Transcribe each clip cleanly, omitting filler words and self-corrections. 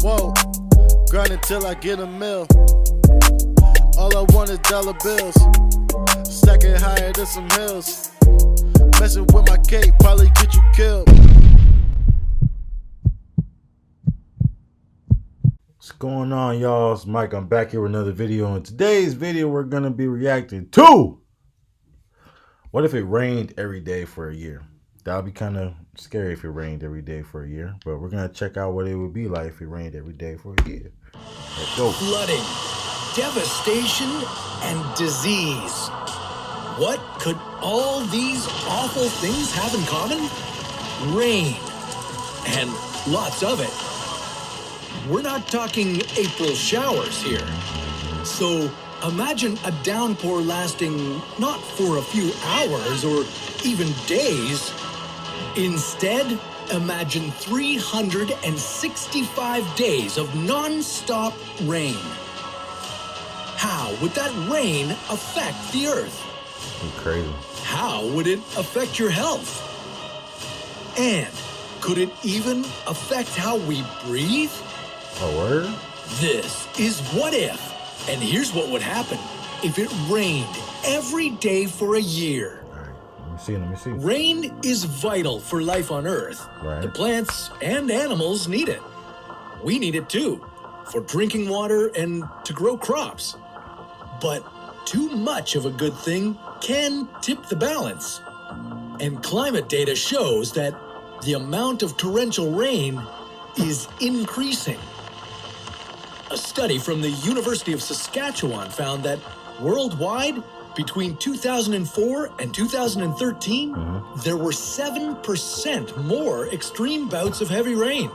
Whoa, grinding till I get a mill. All I want is dollar bills. Stacking higher than some hills. Messing with my cake probably get you killed. What's going on, y'all? It's Mike. I'm back here with another video. In today's video, we're going to be reacting to what if it rained every day for a year? That would be kind of scary if it rained every day for a year. But we're going to check out what it would be like if it rained every day for a year. Let's go. Flooding, devastation, and disease. What could all these awful things have in common? Rain. And lots of it. We're not talking April showers here. So imagine a downpour lasting not for a few hours or even days. Instead, imagine 365 days of non-stop rain. How would that rain affect the earth? Crazy. How would it affect your health? And could it even affect how we breathe? A word? This is What If. And here's what would happen if it rained every day for a year. Let me see. Rain is vital for life on Earth. Right. The plants and animals need it. We need it too, for drinking water and to grow crops. But too much of a good thing can tip the balance. And climate data shows that the amount of torrential rain is increasing. A study from the University of Saskatchewan found that worldwide, between 2004 and 2013, there were 7% more extreme bouts of heavy rain.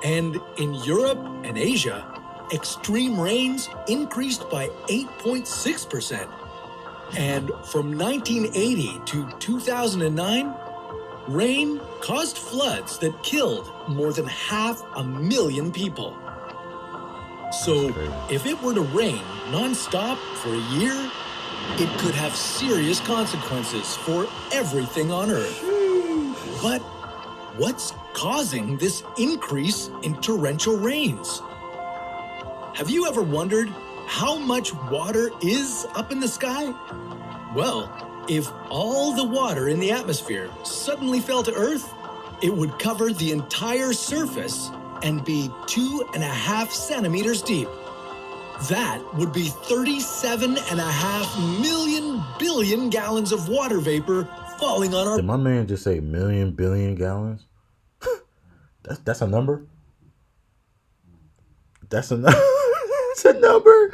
And in Europe and Asia, extreme rains increased by 8.6%. And from 1980 to 2009, rain caused floods that killed more than 500,000 people. So if it were to rain non-stop for a year, it could have serious consequences for everything on Earth. But what's causing this increase in torrential rains? Have you ever wondered how much water is up in the sky? Well, if all the water in the atmosphere suddenly fell to Earth, it would cover the entire surface and be 2.5 centimeters deep. That would be 37.5 million billion gallons of water vapor falling on our... Did my man just say million billion gallons? That's a number? That's a that's a number?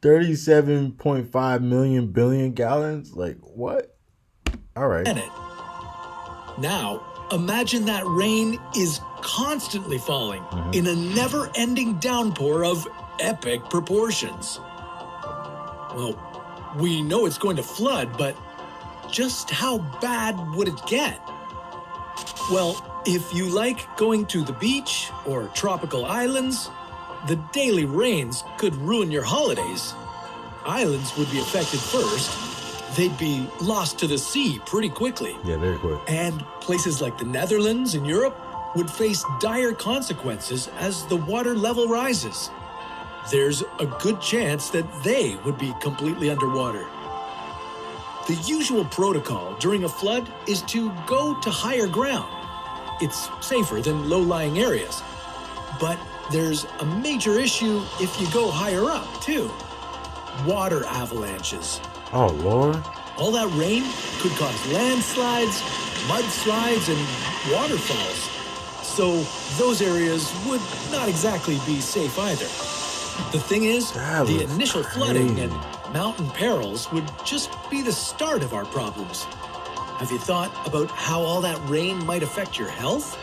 37.5 million billion gallons? Like, what? All right. Now, imagine that rain is constantly falling in a never-ending downpour of epic proportions. Well, we know it's going to flood, but just how bad would it get? Well, if you like going to the beach or tropical islands, the daily rains could ruin your holidays. Islands would be affected first. They'd be lost to the sea pretty quickly. Yeah, very quick. And places like the Netherlands and Europe would face dire consequences as the water level rises. There's a good chance that they would be completely underwater. The usual protocol during a flood is to go to higher ground. It's safer than low-lying areas. But there's a major issue if you go higher up, too. Water avalanches. Oh, Lord. All that rain could cause landslides, mudslides, and waterfalls. So those areas would not exactly be safe either. The thing is, the initial flooding and mountain perils would just be the start of our problems. Have you thought about how all that rain might affect your health?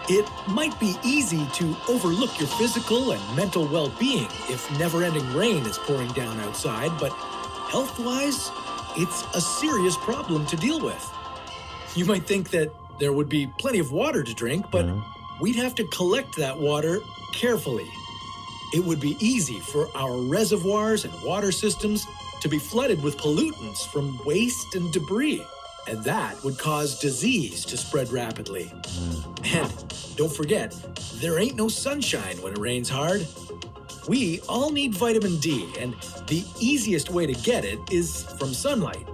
It might be easy to overlook your physical and mental well-being if never-ending rain is pouring down outside, but health-wise, it's a serious problem to deal with. You might think that there would be plenty of water to drink, but we'd have to collect that water carefully. It would be easy for our reservoirs and water systems to be flooded with pollutants from waste and debris. and that would cause disease to spread rapidly. And don't forget, there ain't no sunshine when it rains hard. We all need vitamin D, and the easiest way to get it is from sunlight.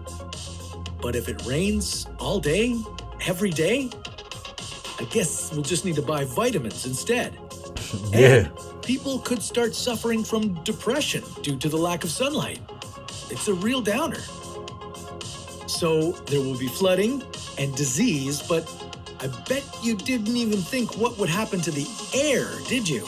But if it rains all day, every day, I guess we'll just need to buy vitamins instead. Yeah. And people could start suffering from depression due to the lack of sunlight. It's a real downer. So there will be flooding and disease, but I bet you didn't even think what would happen to the air, did you?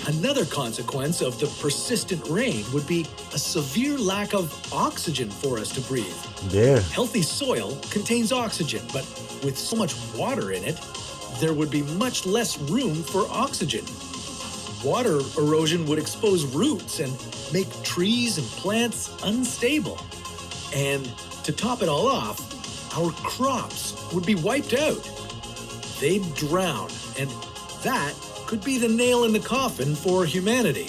Another consequence of the persistent rain would be a severe lack of oxygen for us to breathe. Yeah. Healthy soil contains oxygen, but with so much water in it, there would be much less room for oxygen. Water erosion would expose roots and make trees and plants unstable. And to top it all off, our crops would be wiped out. They'd drown, and that could be the nail in the coffin for humanity.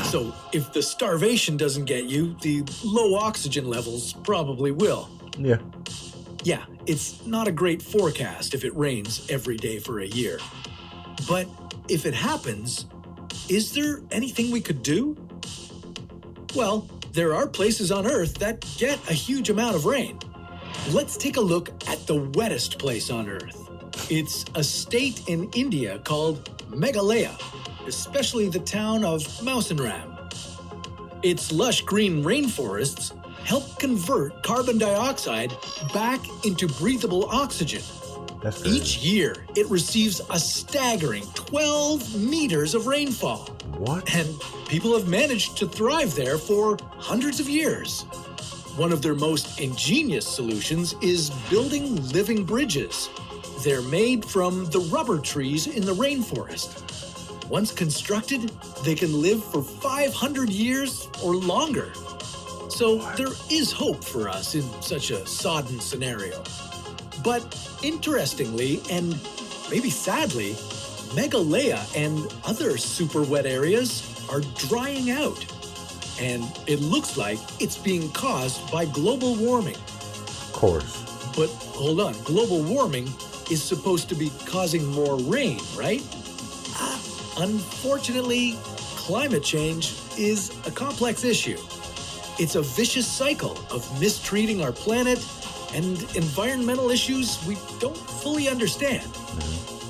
So if the starvation doesn't get you, the low oxygen levels probably will. Yeah. Yeah, it's not a great forecast if it rains every day for a year. But if it happens, is there anything we could do? Well, there are places on Earth that get a huge amount of rain. Let's take a look at the wettest place on Earth. It's a state in India called Meghalaya, especially the town of Mausanram. Its lush green rainforests help convert carbon dioxide back into breathable oxygen. That's crazy. Each year, it receives a staggering 12 meters of rainfall. What? And people have managed to thrive there for hundreds of years. One of their most ingenious solutions is building living bridges. They're made from the rubber trees in the rainforest. Once constructed, they can live for 500 years or longer. So there is hope for us in such a sodden scenario. But interestingly, and maybe sadly, Meghalaya and other super wet areas are drying out. And it looks like it's being caused by global warming. Of course. But hold on, global warming is supposed to be causing more rain, right? Unfortunately, climate change is a complex issue. It's a vicious cycle of mistreating our planet and environmental issues we don't fully understand.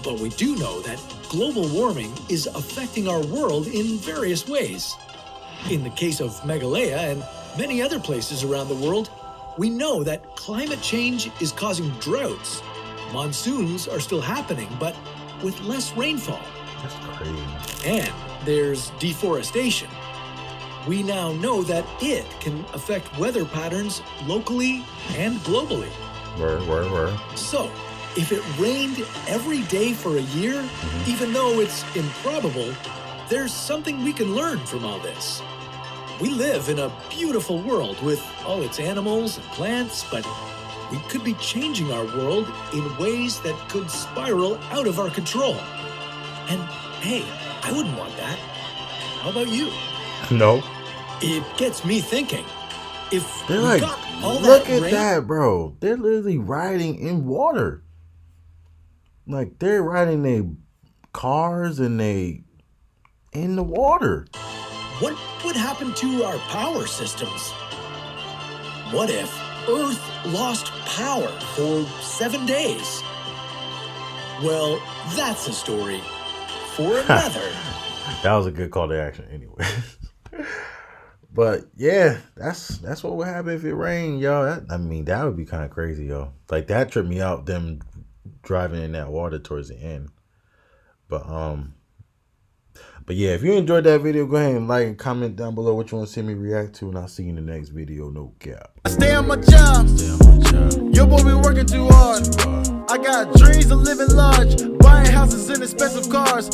But we do know that global warming is affecting our world in various ways. In the case of Meghalaya and many other places around the world, we know that climate change is causing droughts. Monsoons are still happening, but with less rainfall. That's crazy. And there's deforestation. We now know that it can affect weather patterns locally and globally. Word. So, if it rained every day for a year, even though it's improbable, there's something we can learn from all this. We live in a beautiful world with all its animals and plants, but we could be changing our world in ways that could spiral out of our control. And hey, I wouldn't want that. How about you? No. It gets me thinking. If They're we like, got all look that at rain, that, bro. They're literally riding in water. Like, they're riding their cars and they in the water. what would happen to our power systems? What if Earth lost power for 7 days? Well, that's a story for another. That was a good call to action anyway. But yeah, that's what would happen if it rained, y'all. That would be kind of crazy, y'all. Like, that tripped me out, them driving in that water towards the end. But yeah, if you enjoyed that video, go ahead and like and comment down below what you want to see me react to, and I'll see you in the next video. No cap. I stay on my job. Your boy be working too hard. I got dreams of living large, buying houses and expensive cars.